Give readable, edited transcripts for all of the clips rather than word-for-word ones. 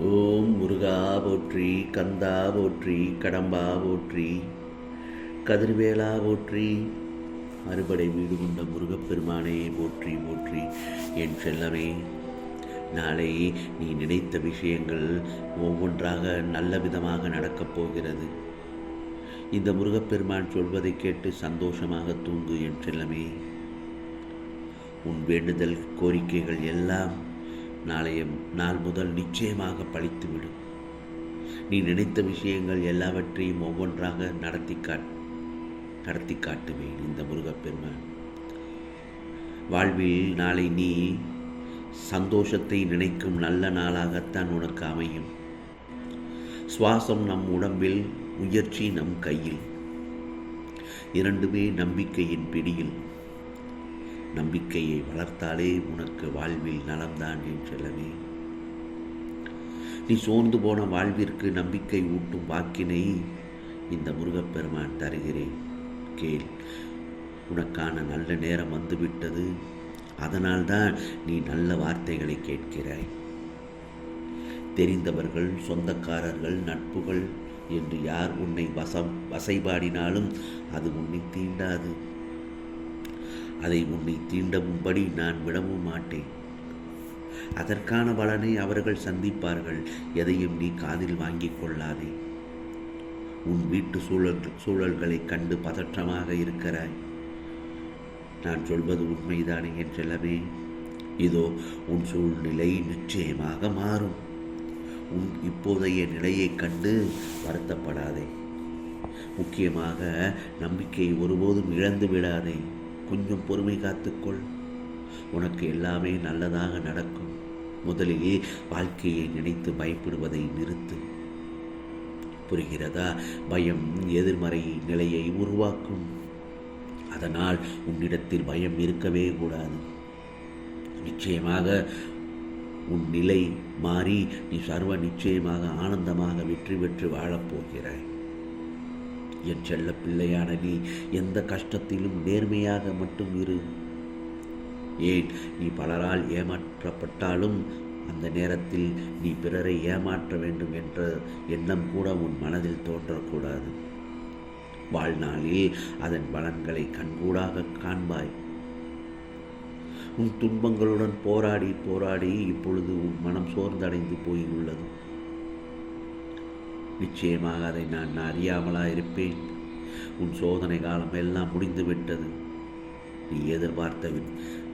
ஓம் முருகா போற்றி, கந்தா போற்றி, கடம்பா போற்றி, கதிர்வேலா போற்றி, அறுபடை வீடு கொண்ட முருகப்பெருமானே போற்றி போற்றி. என் செல்லமே, நாளை நீ நினைத்த விஷயங்கள் ஒவ்வொன்றாக நல்ல விதமாக நடக்கப் போகிறது. இந்த முருகப்பெருமான் சொல்வதை கேட்டு சந்தோஷமாக தூங்கு என் செல்லமே. உன் வேண்டுதல் கோரிக்கைகள் எல்லாம் நாளைய நாள் முதல் நிச்சயமாக பழித்துவிடும். நீ நினைத்த விஷயங்கள் எல்லாவற்றையும் ஒவ்வொன்றாக நடத்தி காட்டுவேன் இந்த முருகப்பெருமான். வாழ்வில் நாளை நீ சந்தோஷத்தை நினைக்கும் நல்ல நாளாகத்தான் உனக்கு அமையும். சுவாசம் நம் உடம்பில், முயற்சி நம் கையில். இரண்டுமே நம்பிக்கையின் பிடியில். நம்பிக்கையை வளர்த்தாலே உனக்கு வாழ்வில் நலம்தான் என் செல்லவே. நீ சோர்ந்து போன வாழ்விற்கு நம்பிக்கை ஊட்டும் வாக்கினை இந்த முருகப்பெருமான் தருகிறேன், கேள். உனக்கான நல்ல நேரம் வந்துவிட்டது. அதனால்தான் நீ நல்ல வார்த்தைகளை கேட்கிறாய். தெரிந்தவர்கள், சொந்தக்காரர்கள், நட்புகள் என்று யார் உன்னை வசைபாடினாலும் அது உன்னை தீண்டாது. அதை உன்னை தீண்டவும்படி நான் விடவும் மாட்டேன். அதற்கான பலனை அவர்கள் சந்திப்பார்கள். எதையும் நீ காதில் வாங்கிக் கொள்ளாதே. உன் வீட்டு சூழல்களை கண்டு பதற்றமாக இருக்கிறாய். நான் சொல்வது உண்மைதானே என் செல்லவே? இதோ உன் சூழ்நிலை நிச்சயமாக மாறும். உன் இப்போதைய நிலையை கண்டு வருத்தப்படாதே. முக்கியமாக நம்பிக்கையை ஒருபோதும் இழந்து விடாதே. கொஞ்சம் பொறுமை காத்துக்கொள். உனக்கு எல்லாமே நல்லதாக நடக்கும். முதலில் வாழ்க்கையை நினைத்து பயப்படுவதை நிறுத்து. புரிகிறதா? பயம் எதிர்மறை நிலையை உருவாக்கும். அதனால் உன்னிடத்தில் பயம் இருக்கவே கூடாது. நிச்சயமாக உன் நிலை மாறி நீ சர்வ நிச்சயமாக ஆனந்தமாக வெற்றி பெற்று வாழப்போகிறாய். என் செல்ல பிள்ளையான நீ எந்த கஷ்டத்திலும் நேர்மையாக மட்டும் இரு. ஏன், நீ பலரால் ஏமாற்றப்பட்டாலும் அந்த நேரத்தில் நீ பிறரை ஏமாற்ற வேண்டும் என்ற எண்ணம் கூட உன் மனதில் தோன்றக்கூடாது. வாழ்நாளில் அதன் பலன்களை கண்கூடாக காண்பாய். உன் துன்பங்களுடன் போராடி போராடி இப்பொழுது உன் மனம் சோர்ந்தடைந்து போயுள்ளது. நிச்சயமாக அதை நான் அறியாமலா இருப்பேன். உன் சோதனை காலம் எல்லாம் முடிந்துவிட்டது. நீ எதிர்பார்த்த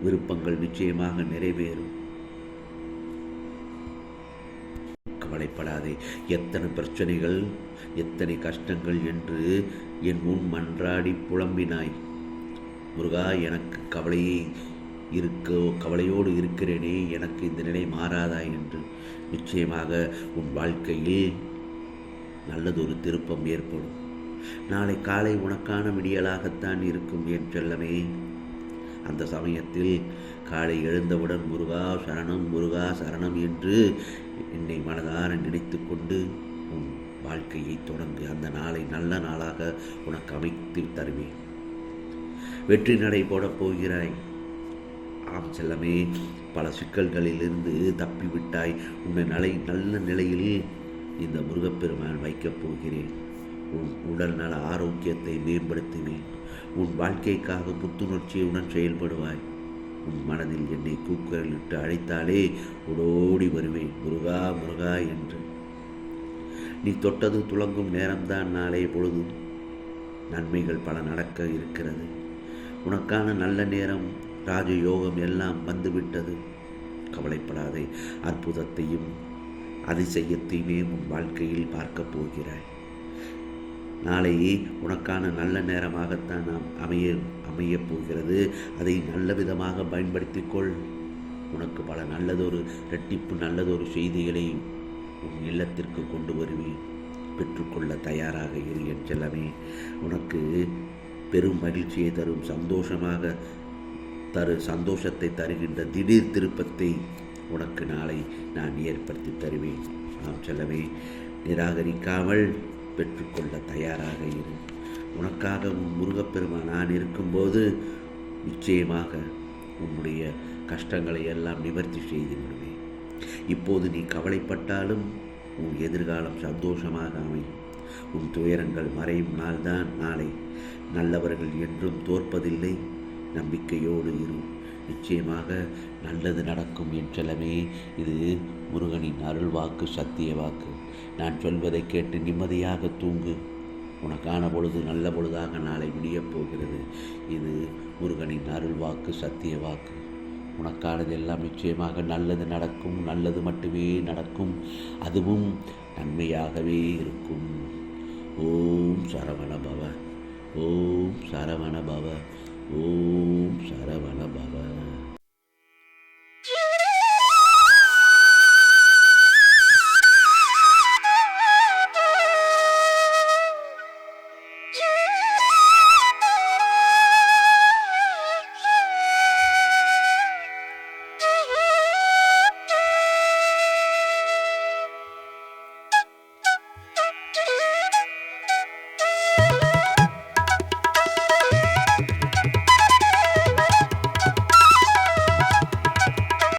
விருப்பங்கள் நிச்சயமாக நிறைவேறும். கவலைப்படாதே. எத்தனை பிரச்சனைகள், எத்தனை கஷ்டங்கள் என்று என் முன் மன்றாடி புலம்பினாய். முருகா, எனக்கு கவலையோடு இருக்கிறேனே, எனக்கு இந்த நிலை மாறாதா என்று. நிச்சயமாக உன் வாழ்க்கையில் நல்லதொரு திருப்பம் ஏற்படும். நாளை காலை உனக்கான விடியலாகத்தான் இருக்கும் என் செல்லமே. அந்த சமயத்தில் காலை எழுந்தவுடன் முருகா சரணம், முருகா சரணம் என்று என்னை மனதார நினைத்து கொண்டு உன் வாழ்க்கையை தொடங்கு. அந்த நாளை நல்ல நாளாக உனக்கு அமைத்து தருவேன். வெற்றி நடை போடப் போகிறாய். ஆம் செல்லமே, பல சிக்கல்களிலிருந்து தப்பிவிட்டாய். உன்னை நல்ல நிலையில் இந்த முருகப்பெருமான் வைக்கப் போகிறேன். உன் உடல் நல ஆரோக்கியத்தை மேம்படுத்துவேன். உன் வாழ்க்கைக்காக புத்துணர்ச்சியுடன் செயல்படுவாய். உன் மனதில் என்னை கூக்குரலிட்டு அழைத்தாலே ஓடோடி வருவேன், முருகா முருகா என்று. நீ தொட்டது துளங்கும் நேரம்தான் நாளைய பொழுது. நன்மைகள் பல நடக்க இருக்கிறது. உனக்கான நல்ல நேரம், ராஜயோகம் எல்லாம் வந்துவிட்டது. கவலைப்படாதே. அற்புதத்தையும் அதிசயத்தையுமே உன் வாழ்க்கையில் பார்க்கப் போகிறாய். நாளை உனக்கான நல்ல நேரமாகத்தான் அமையப் போகிறது. அதை நல்ல விதமாக பயன்படுத்திக்கொள். உனக்கு பல நல்லதொரு செய்திகளை உன் இல்லத்திற்கு கொண்டு வருவேன். பெற்றுக்கொள்ள தயாராக இரு என் செல்லமே. உனக்கு பெரும் மகிழ்ச்சியை தரும் சந்தோஷத்தை தருகின்ற திடீர் திருப்பத்தை உனக்கு நாளை நான் ஏற்படுத்தி தருவேன். நாம் செல்லவே, நிராகரிக்காமல் பெற்றுக்கொள்ள தயாராக இரு. உனக்காக உன் முருகப்பெருமான் நான் இருக்கும்போது நிச்சயமாக உன்னுடைய கஷ்டங்களை எல்லாம் நிவர்த்தி செய்து விடுவேன். இப்போது நீ கவலைப்பட்டாலும் உன் எதிர்காலம் சந்தோஷமாக அமையும். உன் துயரங்கள் மறையும் நாள்தான் நாளை. நல்லவர்கள் என்றும் தோற்பதில்லை. நம்பிக்கையோடு இரு. நிச்சயமாக நல்லது நடக்கும் என் செல்லமே. இது முருகனின் அருள் வாக்கு, சத்திய வாக்கு. நான் சொல்வதை கேட்டு நிம்மதியாக தூங்கு. உனக்கான பொழுது நல்ல பொழுதாக நாளை விடியப் போகிறது. இது முருகனின் அருள் வாக்கு, சத்திய வாக்கு. உனக்கானது எல்லாம் நிச்சயமாக நல்லது நடக்கும். நல்லது மட்டுமே நடக்கும். அதுவும் நன்மையாகவே இருக்கும். ஓம் சரவண பவ. ஓம் சரவண பவ. ஓம் சரவண பவ.